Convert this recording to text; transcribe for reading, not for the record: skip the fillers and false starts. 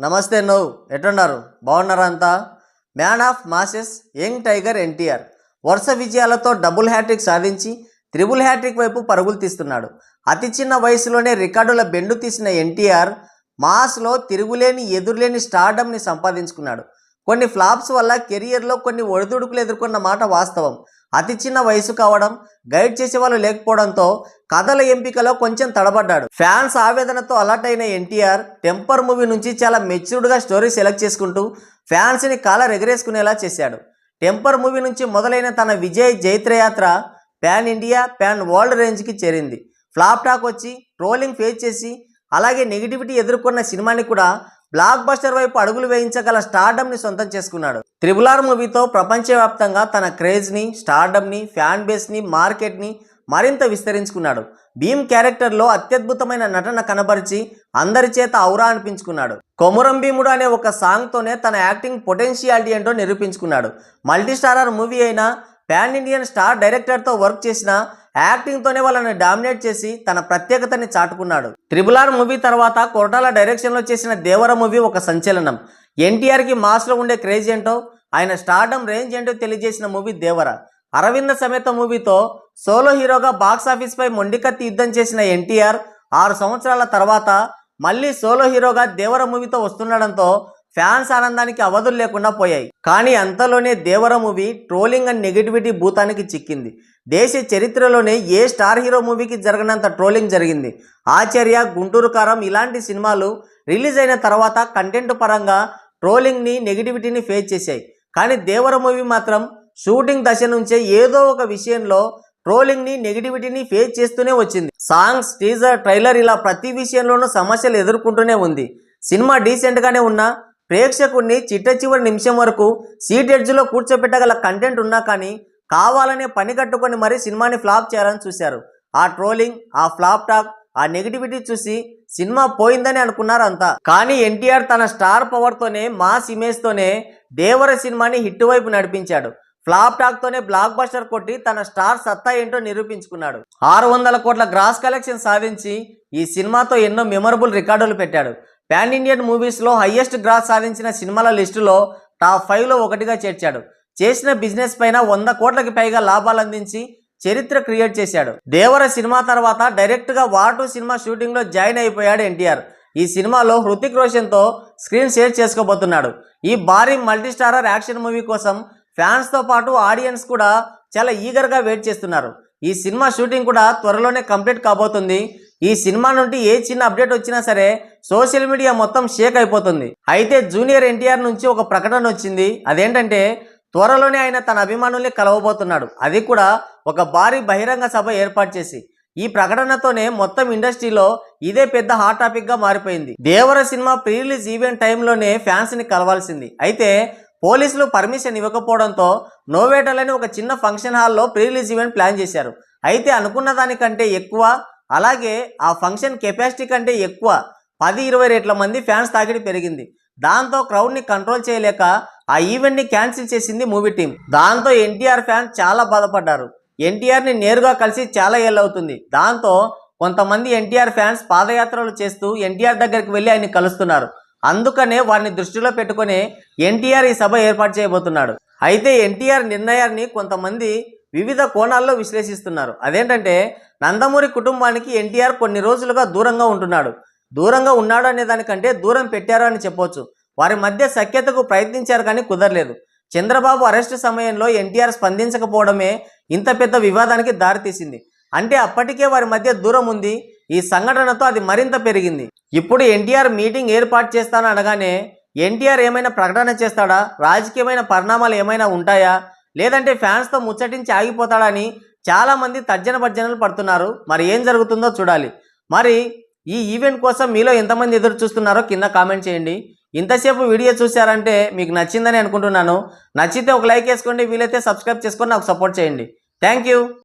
నమస్తే నవ్వు ఎట్టున్నారు బాగున్నారా అంతా? Man of masses young tiger NTR వరుస విజయాలతో డబుల్ హ్యాట్రిక్ సాధించి త్రిబుల్ హ్యాట్రిక్ వైపు పరుగులు తీస్తున్నాడు. అతి చిన్న వయసులోనే రికార్డుల బెండు తీసిన ఎన్టీఆర్ మాస్లో తిరుగులేని ఎదురులేని స్టార్డమ్ని సంపాదించుకున్నాడు. కొన్ని ఫ్లాప్స్ వల్ల కెరియర్లో కొన్ని ఒడిదుడుకులు ఎదుర్కొన్న మాట వాస్తవం. అతి చిన్న వయసు కావడం, గైడ్ చేసే వాళ్ళు లేకపోవడంతో కథల ఎంపికలో కొంచెం తడబడ్డాడు. ఫ్యాన్స్ ఆవేదనతో అలర్ట్ అయిన ఎన్టీఆర్ టెంపర్ మూవీ నుంచి చాలా మెచ్యూర్డ్గా స్టోరీ సెలెక్ట్ చేసుకుంటూ ఫ్యాన్స్ని కాలర్ ఎగరేసుకునేలా చేశాడు. టెంపర్ మూవీ నుంచి మొదలైన తన విజయ్ జైత్రయాత్ర ప్యాన్ ఇండియా ప్యాన్ వరల్డ్ రేంజ్కి చేరింది. ఫ్లాప్ టాక్ వచ్చి ట్రోలింగ్ ఫేస్ చేసి అలాగే నెగిటివిటీ ఎదుర్కొన్న సినిమాని కూడా బ్లాక్ బస్టర్ వైపు అడుగులు వేయించగల స్టార్డమ్ని సొంతం చేసుకున్నాడు. RRR మూవీతో ప్రపంచవ్యాప్తంగా తన క్రేజ్ని, స్టార్డమ్ని, ఫ్యాన్ బేస్ని, మార్కెట్ని మరింత విస్తరించుకున్నాడు. భీమ్ క్యారెక్టర్లో అత్యద్భుతమైన నటన కనబరిచి అందరి చేత ఔరా అనిపించుకున్నాడు. కొమురం భీముడు అనే ఒక సాంగ్తోనే తన యాక్టింగ్ పొటెన్షియాలిటీ ఏంటో నిరూపించుకున్నాడు. మల్టీ స్టారర్ మూవీ అయినా పాన్ ఇండియన్ స్టార్ డైరెక్టర్తో వర్క్ చేసిన యాక్టింగ్తోనే వాళ్ళని డామినేట్ చేసి తన ప్రత్యేకతని చాటుకున్నాడు. RRR మూవీ తర్వాత కొరటాల డైరెక్షన్లో చేసిన దేవర మూవీ ఒక సంచలనం. ఎన్టీఆర్కి మాస్లో ఉండే క్రేజ్ ఏంటో, ఆయన స్టార్డమ్ రేంజ్ ఏంటో తెలియజేసిన మూవీ దేవర. అరవింద సమేత మూవీతో సోలో హీరోగా బాక్సాఫీస్పై మొండికత్తి యుద్ధం చేసిన ఎన్టీఆర్ 6 సంవత్సరాల తర్వాత మళ్ళీ సోలో హీరోగా దేవర మూవీతో వస్తుండడంతో ఫ్యాన్స్ ఆనందానికి అవధులు లేకుండా పోయాయి. కానీ అంతలోనే దేవర మూవీ ట్రోలింగ్ అండ్ నెగిటివిటీ భూతానికి చిక్కింది. దేశ చరిత్రలోనే ఏ స్టార్ హీరో మూవీకి జరగనంత ట్రోలింగ్ జరిగింది. ఆచార్య, గుంటూరు కారం ఇలాంటి సినిమాలు రిలీజ్ అయిన తర్వాత కంటెంట్ పరంగా ట్రోలింగ్ని, నెగిటివిటీని ఫేస్ చేశాయి. కానీ దేవర మూవీ మాత్రం షూటింగ్ దశ నుంచే ఏదో ఒక విషయంలో ట్రోలింగ్ని, నెగిటివిటీని ఫేస్ చేస్తూనే వచ్చింది. సాంగ్స్, టీజర్, ట్రైలర్ ఇలా ప్రతి విషయంలోనూ సమస్యలు ఎదుర్కొంటూనే ఉంది. సినిమా డీసెంట్గానే ఉన్నా ప్రేక్షకుడిని చిట్ట చివరి నిమిషం వరకు సీట్ ఎడ్జ్లో కూర్చోబెట్టగల కంటెంట్ ఉన్నా కానీ కావాలనే పని కట్టుకొని మరీ సినిమాని ఫ్లాప్ చేయాలని చూశారు. ఆ ట్రోలింగ్, ఆ ఫ్లాప్ టాక్, ఆ నెగిటివిటీ చూసి సినిమా పోయిందని అనుకున్నారు అంతా. కానీ ఎన్టీఆర్ తన స్టార్ పవర్తోనే, మాస్ ఇమేజ్తోనే దేవర సినిమాని హిట్ వైపు నడిపించాడు. ఫ్లాప్ టాక్తోనే బ్లాక్ బస్టర్ కొట్టి తన స్టార్ సత్తా ఏంటో నిరూపించుకున్నాడు. 600 కోట్ల గ్రాస్ కలెక్షన్ సాధించి ఈ సినిమాతో ఎన్నో మెమరబుల్ రికార్డులు పెట్టాడు. పాన్ ఇండియన్ మూవీస్లో హయ్యెస్ట్ గ్రాస్ సాధించిన సినిమాల లిస్టులో టాప్ 5లో ఒకటిగా చేర్చాడు. చేసిన బిజినెస్ పైన 100 కోట్లకి పైగా లాభాలు అందించి చరిత్ర క్రియేట్ చేశాడు. దేవర సినిమా తర్వాత డైరెక్ట్గా వార్ 2 సినిమా షూటింగ్లో జాయిన్ అయిపోయాడు ఎన్టీఆర్. ఈ సినిమాలో హృతిక్ రోషన్తో స్క్రీన్ షేర్ చేసుకోబోతున్నాడు. ఈ భారీ మల్టీ స్టారర్ యాక్షన్ మూవీ కోసం ఫ్యాన్స్తో పాటు ఆడియన్స్ కూడా చాలా ఈగర్గా వెయిట్ చేస్తున్నారు. ఈ సినిమా షూటింగ్ కూడా త్వరలోనే కంప్లీట్ కాబోతుంది. ఈ సినిమా నుండి ఏ చిన్న అప్డేట్ వచ్చినా సరే సోషల్ మీడియా మొత్తం షేక్ అయిపోతుంది. అయితే జూనియర్ ఎన్టీఆర్ నుంచి ఒక ప్రకటన వచ్చింది. అదేంటంటే త్వరలోనే ఆయన తన అభిమానుల్ని కలవబోతున్నాడు. అది కూడా ఒక భారీ బహిరంగ సభ ఏర్పాటు చేసి. ఈ ప్రకటనతోనే మొత్తం ఇండస్ట్రీలో ఇదే పెద్ద హాట్ టాపిక్గా మారిపోయింది. దేవర సినిమా ప్రీ రిలీజ్ ఈవెంట్ టైంలోనే ఫ్యాన్స్ని కలవాల్సింది. అయితే పోలీసులు పర్మిషన్ ఇవ్వకపోవడంతో నోవేటలని ఒక చిన్న ఫంక్షన్ హాల్లో ప్రీ రిలీజ్ ఈవెంట్ ప్లాన్ చేశారు. అయితే అనుకున్న దానికంటే ఎక్కువ, అలాగే ఆ ఫంక్షన్ కెపాసిటీ కంటే ఎక్కువ 10-20 రెట్ల మంది ఫ్యాన్స్ తాకిడి పెరిగింది. దాంతో క్రౌడ్ని కంట్రోల్ చేయలేక ఆ ఈవెంట్ని క్యాన్సిల్ చేసింది మూవీ టీం. దాంతో ఎన్టీఆర్ ఫ్యాన్స్ చాలా బాధపడ్డారు. ఎన్టీఆర్ని నేరుగా కలిసి చాలా ఏళ్ళవుతుంది. దాంతో కొంతమంది ఎన్టీఆర్ ఫ్యాన్స్ పాదయాత్రలు చేస్తూ ఎన్టీఆర్ దగ్గరికి వెళ్ళి ఆయన్ని కలుస్తున్నారు. అందుకనే వారిని దృష్టిలో పెట్టుకుని ఎన్టీఆర్ ఈ సభ ఏర్పాటు చేయబోతున్నాడు. అయితే ఎన్టీఆర్ నిర్ణయాన్ని కొంతమంది వివిధ కోణాల్లో విశ్లేషిస్తున్నారు. అదేంటంటే నందమూరి కుటుంబానికి ఎన్టీఆర్ కొన్ని రోజులుగా దూరంగా ఉంటున్నాడు. దూరంగా ఉన్నాడు అనే దానికంటే దూరం పెట్టారు అని చెప్పొచ్చు. వారి మధ్య సఖ్యతకు ప్రయత్నించారు కానీ కుదరలేదు. చంద్రబాబు అరెస్టు సమయంలో ఎన్టీఆర్ స్పందించకపోవడమే ఇంత పెద్ద వివాదానికి దారితీసింది. అంటే అప్పటికే వారి మధ్య దూరం ఉంది. ఈ సంఘటనతో అది మరింత పెరిగింది. ఇప్పుడు ఎన్టీఆర్ మీటింగ్ ఏర్పాటు చేస్తాను అనగానే ఎన్టీఆర్ ఏమైనా ప్రకటన చేస్తాడా, రాజకీయమైన పరిణామాలు ఏమైనా ఉంటాయా, లేదంటే ఫ్యాన్స్తో ముచ్చటించి ఆగిపోతాడని చాలామంది తర్జన భర్జనలు పడుతున్నారు. మరి ఏం జరుగుతుందో చూడాలి. మరి ఈ ఈవెంట్ కోసం మీలో ఎంతమంది ఎదురు చూస్తున్నారో కింద కామెంట్ చేయండి. ఇంతసేపు వీడియో చూశారంటే మీకు నచ్చిందని అనుకుంటున్నాను. నచ్చితే ఒక లైక్ వేసుకోండి, వీలైతే సబ్స్క్రైబ్ చేసుకొని నాకు సపోర్ట్ చేయండి. Thank you.